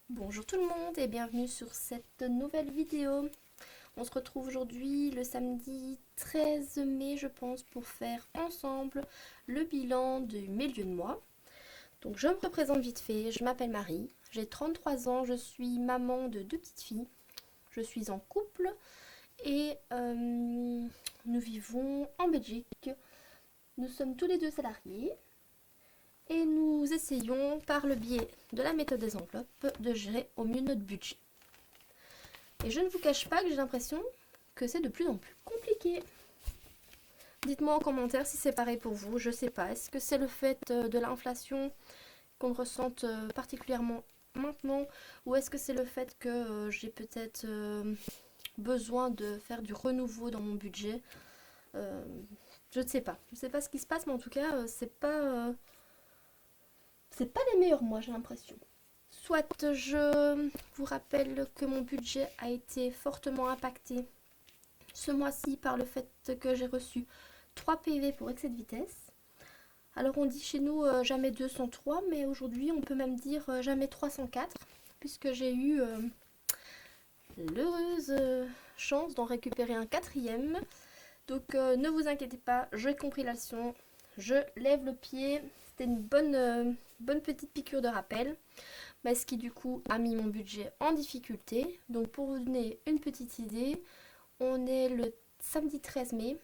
Bonjour tout le monde et bienvenue sur cette nouvelle vidéo. On se retrouve aujourd'hui le samedi 13 mai je pense pour faire ensemble le bilan du milieu de mois. Donc je me représente vite fait, je m'appelle Marie, j'ai 33 ans, je suis maman de deux petites filles, je suis en couple et nous vivons en Belgique. Nous sommes tous les deux salariés. Et nous essayons, par le biais de la méthode des enveloppes, de gérer au mieux notre budget. Et je ne vous cache pas que j'ai l'impression que c'est de plus en plus compliqué. Dites-moi en commentaire si c'est pareil pour vous, je sais pas. Est-ce que c'est le fait de l'inflation qu'on ressente particulièrement maintenant, ou est-ce que c'est le fait que j'ai peut-être besoin de faire du renouveau dans mon budget. Je ne sais pas. Je ne sais pas ce qui se passe, mais en tout cas, c'est pas les meilleurs mois, j'ai l'impression. Soit je vous rappelle que mon budget a été fortement impacté ce mois-ci par le fait que j'ai reçu 3 PV pour excès de vitesse. Alors on dit chez nous jamais 203, mais aujourd'hui on peut même dire jamais 304, puisque j'ai eu l'heureuse chance d'en récupérer un quatrième. Donc ne vous inquiétez pas, j'ai compris la leçon, je lève le pied, c'était une bonne petite piqûre de rappel. Mais ce qui du coup a mis mon budget en difficulté. Donc pour vous donner une petite idée, on est le samedi 13 mai.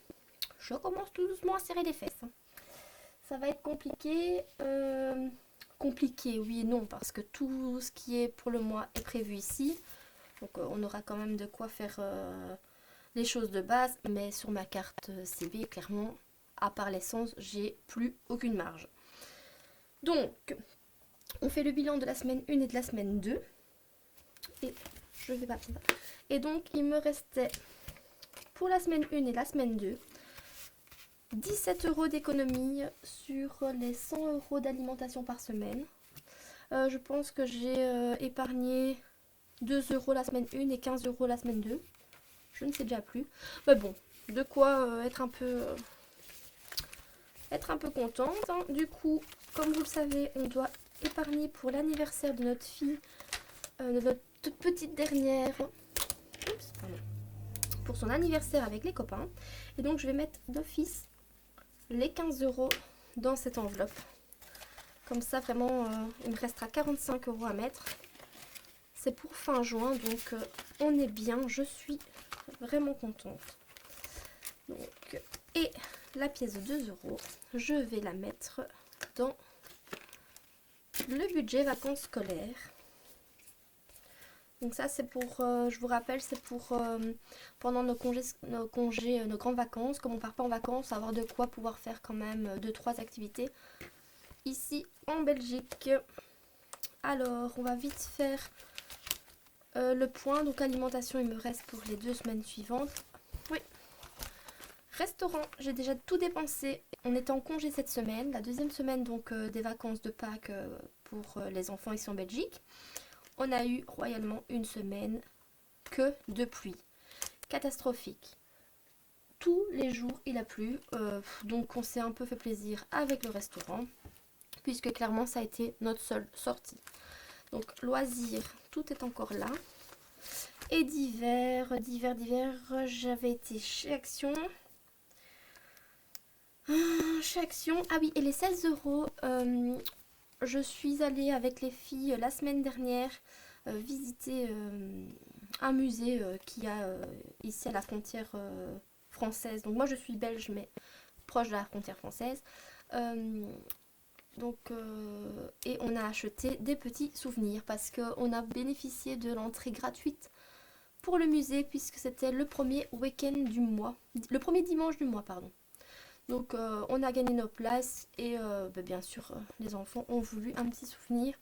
Je commence tout doucement à serrer les fesses. Ça va être compliqué. Compliqué, oui et non, parce que tout ce qui est pour le mois est prévu ici. Donc on aura quand même de quoi faire les choses de base. Mais sur ma carte CB, clairement, à part l'essence, j'ai plus aucune marge. Donc, on fait le bilan de la semaine 1 et de la semaine 2. Et je vais pas. Et donc, il me restait pour la semaine 1 et la semaine 2 17 € d'économie sur les 100 € d'alimentation par semaine. Je pense que j'ai épargné 2 € la semaine 1 et 15 € la semaine 2. Je ne sais déjà plus. Mais bon, de quoi être un peu contente. Hein. Du coup, comme vous le savez, on doit épargner pour l'anniversaire de notre fille, de notre toute petite dernière. Oups, pardon. Pour son anniversaire avec les copains. Et donc je vais mettre d'office les 15 € dans cette enveloppe. Comme ça, vraiment, il me restera 45 € à mettre. C'est pour fin juin, donc on est bien. Je suis vraiment contente. Donc, et la pièce de 2 €, je vais la mettre dans le budget vacances scolaires. Donc ça c'est pour, je vous rappelle, c'est pour pendant nos congés, nos grandes vacances, comme on part pas en vacances, avoir de quoi pouvoir faire quand même 2-3 activités ici en Belgique. Alors on va vite faire le point. Donc alimentation, il me reste pour les 2 semaines suivantes. Oui. Restaurant, j'ai déjà tout dépensé. On était en congé cette semaine, la deuxième semaine donc des vacances de Pâques pour les enfants ici en Belgique. On a eu royalement une semaine que de pluie. Catastrophique. Tous les jours il a plu, donc on s'est un peu fait plaisir avec le restaurant, puisque clairement ça a été notre seule sortie. Donc loisirs, tout est encore là. Et d'hiver, j'avais été chez Action. Chez Action, ah oui, et les 16 €, je suis allée avec les filles la semaine dernière visiter un musée qu'il y a ici à la frontière française. Donc moi je suis belge mais proche de la frontière française. Et on a acheté des petits souvenirs parce qu'on a bénéficié de l'entrée gratuite pour le musée puisque c'était le premier week-end du mois, le premier dimanche du mois, pardon. Donc on a gagné nos places et bien sûr les enfants ont voulu un petit souvenir.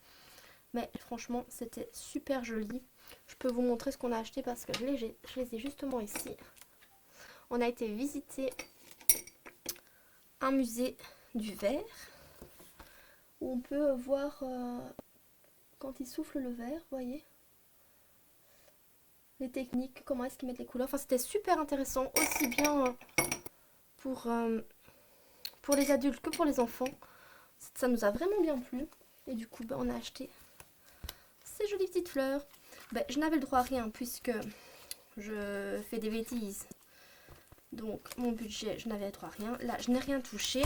Mais franchement c'était super joli. Je peux vous montrer ce qu'on a acheté parce que je les ai justement ici. On a été visiter un musée du verre où on peut voir quand ils soufflent le verre, vous voyez, les techniques, comment est-ce qu'ils mettent les couleurs. Enfin c'était super intéressant, aussi bien pour les adultes que pour les enfants. Ça nous a vraiment bien plu. Et du coup, on a acheté ces jolies petites fleurs. Ben, je n'avais le droit à rien puisque je fais des bêtises. Donc mon budget, je n'avais le droit à rien. Là, je n'ai rien touché.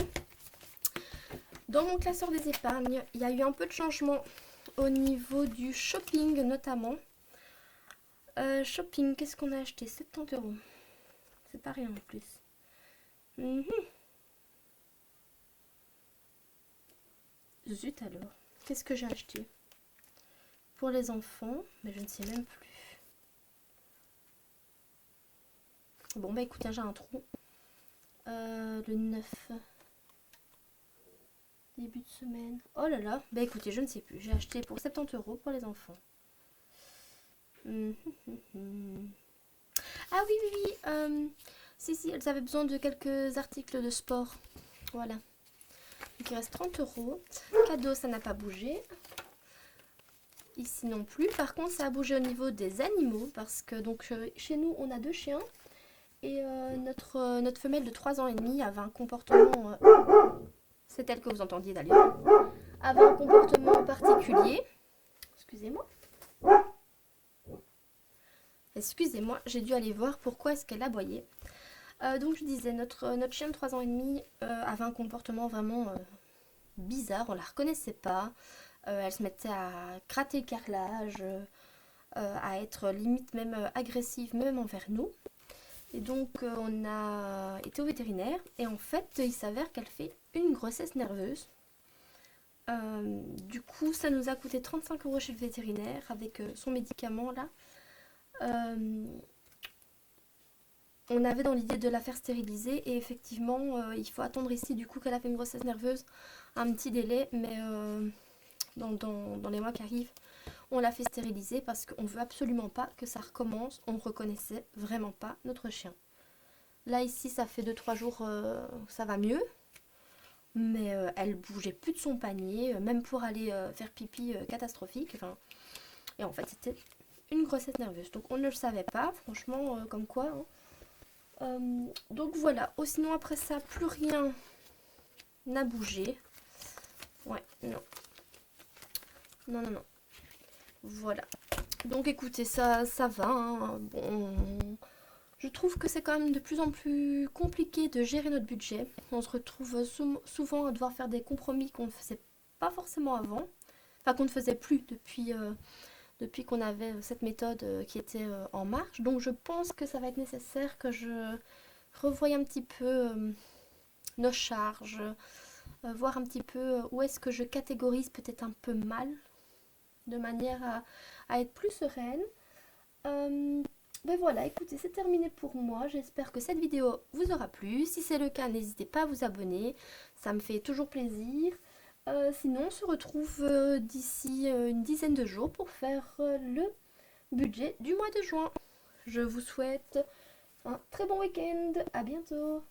Dans mon classeur des épargnes, il y a eu un peu de changement au niveau du shopping notamment. Shopping, qu'est-ce qu'on a acheté? 70 €. C'est pas rien en plus. Zut alors. Qu'est-ce que j'ai acheté? Pour les enfants, mais je ne sais même plus. Bon bah écoutez, j'ai un trou. Le 9. Début de semaine. Oh là là. Bah écoutez, je ne sais plus. J'ai acheté pour 70 € pour les enfants. Ah oui, oui, oui. Si, elles avaient besoin de quelques articles de sport. Voilà. Donc il reste 30 €. Cadeau, ça n'a pas bougé. Ici non plus. Par contre, ça a bougé au niveau des animaux. Parce que donc chez nous, on a 2 chiens. Et notre femelle de 3 ans et demi avait un comportement... c'est elle que vous entendiez d'ailleurs. Avait un comportement particulier. Excusez-moi. Excusez-moi, j'ai dû aller voir pourquoi est-ce qu'elle aboyait. Donc je disais, notre chien de 3 ans et demi avait un comportement vraiment bizarre, on la reconnaissait pas. Elle se mettait à gratter le carrelage, à être limite même agressive, même envers nous. Et donc on a été au vétérinaire et en fait il s'avère qu'elle fait une grossesse nerveuse. Du coup ça nous a coûté 35 € chez le vétérinaire avec son médicament là. On avait dans l'idée de la faire stériliser et effectivement il faut attendre ici du coup qu'elle a fait une grossesse nerveuse un petit délai, mais dans les mois qui arrivent on l'a fait stériliser parce qu'on veut absolument pas que ça recommence. On ne reconnaissait vraiment pas notre chien. Là ici ça fait 2-3 jours ça va mieux, mais elle bougeait plus de son panier, même pour aller faire pipi catastrophique. Enfin, et en fait c'était une grossesse nerveuse, donc on ne le savait pas franchement, comme quoi hein. Donc voilà. Sinon après ça plus rien n'a bougé. Ouais, non. Voilà. Donc écoutez, ça va hein. Bon, je trouve que c'est quand même de plus en plus compliqué de gérer notre budget. On se retrouve souvent à devoir faire des compromis qu'on ne faisait pas forcément avant. Enfin qu'on ne faisait plus depuis qu'on avait cette méthode qui était en marche. Donc je pense que ça va être nécessaire que je revoie un petit peu nos charges, voir un petit peu où est-ce que je catégorise peut-être un peu mal, de manière à être plus sereine. Ben voilà, écoutez, c'est terminé pour moi. J'espère que cette vidéo vous aura plu. Si c'est le cas, n'hésitez pas à vous abonner. Ça me fait toujours plaisir. Sinon, on se retrouve d'ici une dizaine de jours pour faire le budget du mois de juin. Je vous souhaite un très bon week-end. À bientôt.